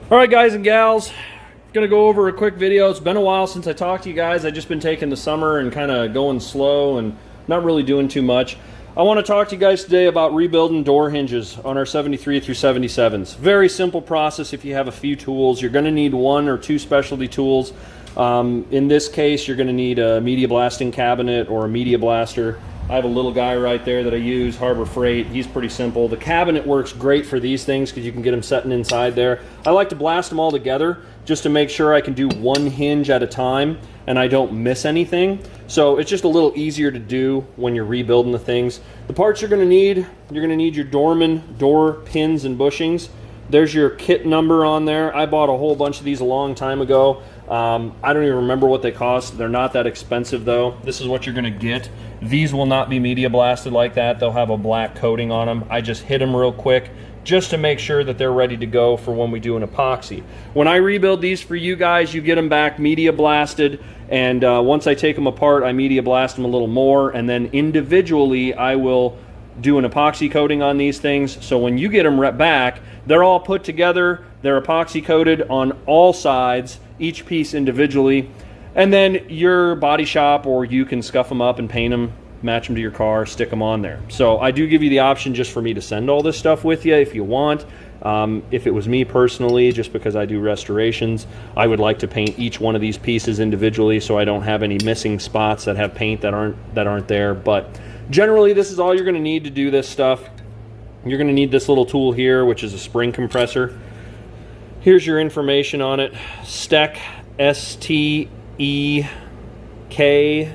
All right, guys and gals, gonna go over a quick video. It's been a while since I talked to you guys. I've just been taking the summer and kind of going slow and not really doing too much. I want to talk to you guys today about rebuilding door hinges on our 73 through 77s. Very simple process if you have a few tools. You're gonna need one or two specialty tools. In this case, you're gonna need a media blasting cabinet or a media blaster. I have a little guy right there that I use, Harbor Freight. He's pretty simple. The cabinet works great for these things because you can get them setting inside there. I like to blast them all together just to make sure I can do one hinge at a time and I don't miss anything. So it's just a little easier to do when you're rebuilding the things. The parts you're gonna need your Dorman door pins and bushings. There's your kit number on there. I bought a whole bunch of these a long time ago. I don't even remember what they cost. They're not that expensive though. This is what you're gonna get. These will not be media blasted like that. They'll have a black coating on them. I just hit them real quick just to make sure that they're ready to go for when we do an epoxy. When I rebuild these for you guys, you get them back media blasted, and once I take them apart, I media blast them a little more, and then individually I will do an epoxy coating on these things. So when you get them back, they're all put together, they're epoxy coated on all sides, each piece individually, and then your body shop or you can scuff them up and paint them, match them to your car, stick them on there. So I do give you the option just for me to send all this stuff with you if you want. If it was me personally, just because I do restorations, I would like to paint each one of these pieces individually so I don't have any missing spots that have paint that aren't there. But generally, this is all you're going to need to do this stuff. You're going to need this little tool here, which is a spring compressor. Here's your information on it. STEK, S-T-E-K,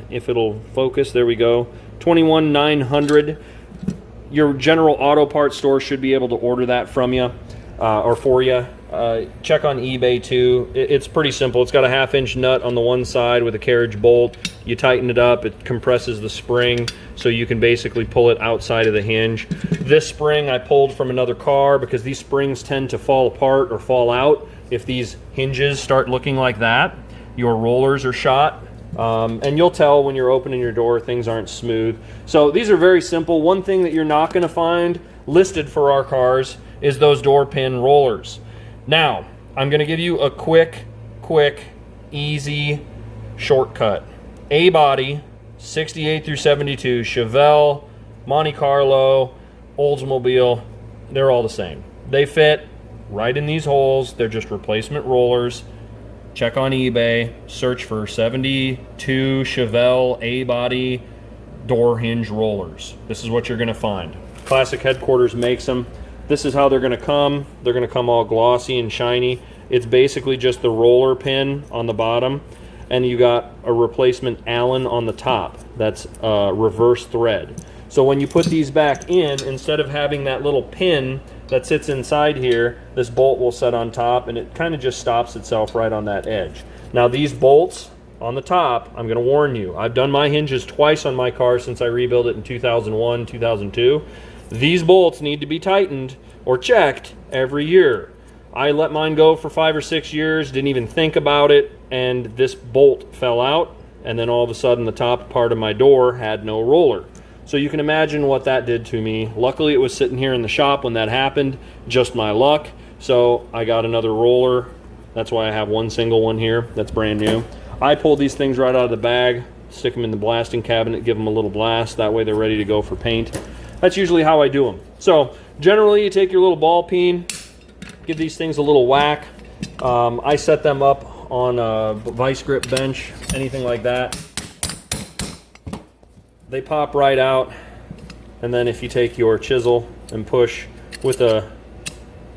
if it'll focus, there we go. 21900. Your general auto parts store should be able to order that from you or for you. Check on eBay too. It's pretty simple. It's got a 1/2-inch nut on the one side with a carriage bolt. You tighten it up, it compresses the spring so you can basically pull it outside of the hinge. This spring I pulled from another car because these springs tend to fall apart or fall out if these hinges start looking like that. Your rollers are shot. And you'll tell when you're opening your door things aren't smooth. So these are very simple. One thing that you're not going to find listed for our cars is those door pin rollers. Now, I'm going to give you a quick, easy shortcut. A-body, 68 through 72, Chevelle, Monte Carlo, Oldsmobile, they're all the same. They fit right in these holes. They're just replacement rollers. Check on eBay, search for 72 Chevelle A-body door hinge rollers. This is what you're gonna find. Classic Headquarters makes them. This is how they're gonna come. They're gonna come all glossy and shiny. It's basically just the roller pin on the bottom, and you got a replacement Allen on the top. That's a reverse thread. So when you put these back in, instead of having that little pin that sits inside here, this bolt will set on top and it kind of just stops itself right on that edge. Now these bolts on the top, I'm going to warn you, I've done my hinges twice on my car since I rebuilt it in 2001, 2002. These bolts need to be tightened or checked every year. I let mine go for 5 or 6 years, didn't even think about it, and this bolt fell out, and then all of a sudden the top part of my door had no roller. So you can imagine what that did to me. Luckily it was sitting here in the shop when that happened, just my luck. So I got another roller. That's why I have one single one here that's brand new. I pulled these things right out of the bag, stick them in the blasting cabinet, give them a little blast. That way they're ready to go for paint. That's usually how I do them. So generally you take your little ball peen, give these things a little whack. I set them up on a vice grip bench, anything like that. They pop right out, and then if you take your chisel and push with a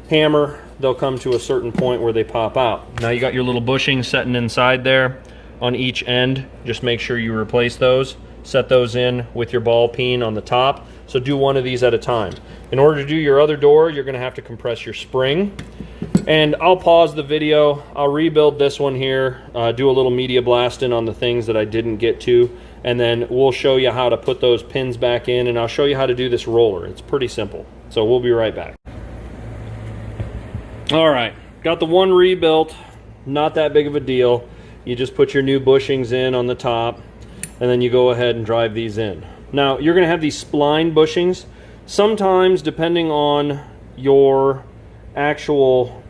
hammer, they'll come to a certain point where they pop out. Now you got your little bushings setting inside there on each end. Just make sure you replace those. Set those in with your ball peen on the top. So do one of these at a time. In order to do your other door, you're going to have to compress your spring. And I'll pause the video. I'll rebuild this one here, do a little media blasting on the things that I didn't get to, and then we'll show you how to put those pins back in, and I'll show you how to do this roller. It's pretty simple. So we'll be right back. All right, got the one rebuilt. Not that big of a deal. You just put your new bushings in on the top, and then you go ahead and drive these in. Now, you're going to have these spline bushings. Sometimes, depending on your actual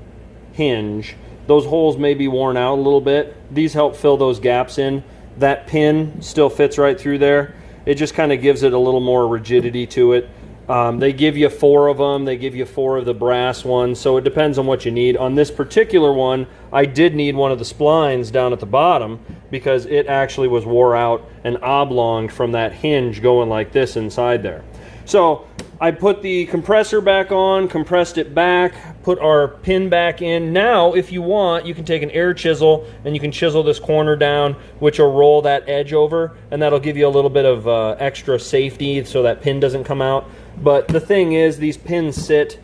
hinge, those holes may be worn out a little bit. These help fill those gaps in. That pin still fits right through there. It just kind of gives it a little more rigidity to it. They give you 4 of them. They give you 4 of the brass ones, so it depends on what you need. On this particular one, I did need one of the splines down at the bottom because it actually was wore out and oblonged from that hinge going like this inside there. So I put the compressor back on, compressed it back, put our pin back in. Now, if you want, you can take an air chisel and you can chisel this corner down, which will roll that edge over, and that'll give you a little bit of extra safety so that pin doesn't come out. But the thing is, these pins sit,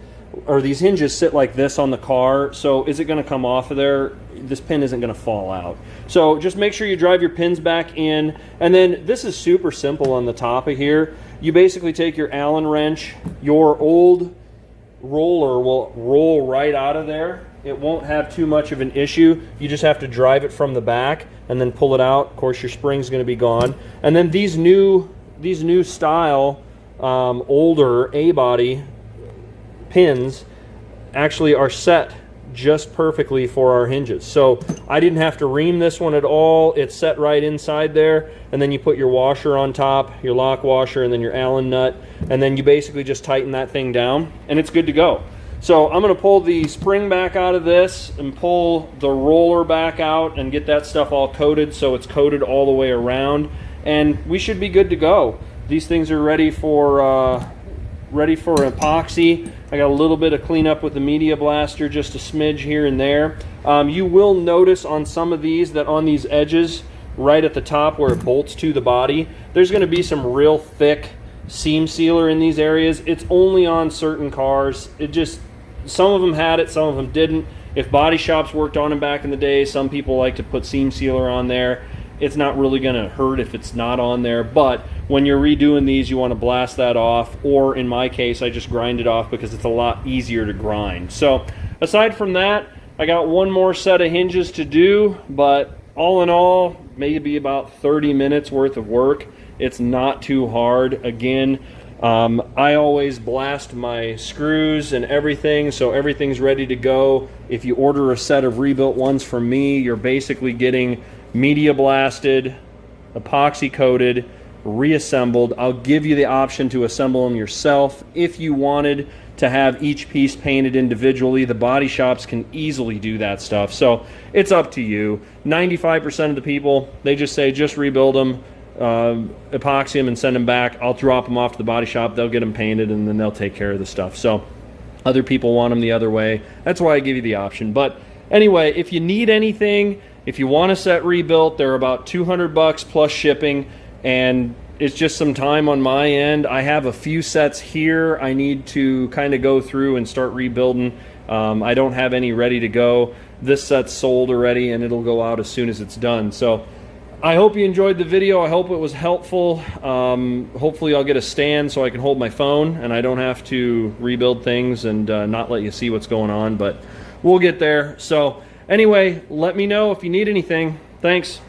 or these hinges sit like this on the car, so is it going to come off of there? This pin isn't going to fall out. So just make sure you drive your pins back in, and then this is super simple on the top of here. You basically take your Allen wrench, your old roller will roll right out of there. It won't have too much of an issue. You just have to drive it from the back and then pull it out. Of course, your spring's going to be gone. And then these new style older A-body pins actually are set just perfectly for our hinges. So I didn't have to ream this one at all. It's set right inside there, and then you put your washer on top, your lock washer, and then your Allen nut, and then you basically just tighten that thing down and it's good to go. So I'm going to pull the spring back out of this and pull the roller back out and get that stuff all coated so it's coated all the way around, and we should be good to go. These things are ready for epoxy. I got a little bit of cleanup with the media blaster, just a smidge here and there. You will notice on some of these that on these edges, right at the top where it bolts to the body, there's going to be some real thick seam sealer in these areas. It's only on certain cars. Some of them had it, some of them didn't. If body shops worked on them back in the day, some people like to put seam sealer on there. It's not really going to hurt if it's not on there, but when you're redoing these, you want to blast that off, or in my case, I just grind it off because it's a lot easier to grind. So aside from that, I got one more set of hinges to do, but all in all, maybe about 30 minutes worth of work. It's not too hard. Again, I always blast my screws and everything, so everything's ready to go. If you order a set of rebuilt ones from me, you're basically getting media blasted, epoxy coated, reassembled. I'll give you the option to assemble them yourself if you wanted to have each piece painted individually. The body shops can easily do that stuff, so it's up to you. 95% of the people, they just say just rebuild them, epoxy them and send them back. I'll drop them off to the body shop, they'll get them painted, and then they'll take care of the stuff. So other people want them the other way. That's why I give you the option. But anyway, if you need anything, if you want a set rebuilt, they're about $200 plus shipping, and it's just some time on my end. I have a few sets here I need to kind of go through and start rebuilding. I don't have any ready to go. This set's sold already, and it'll go out as soon as it's done. So I hope you enjoyed the video. I hope it was helpful. Hopefully I'll get a stand so I can hold my phone and I don't have to rebuild things and not let you see what's going on, but we'll get there. So anyway, let me know if you need anything. Thanks.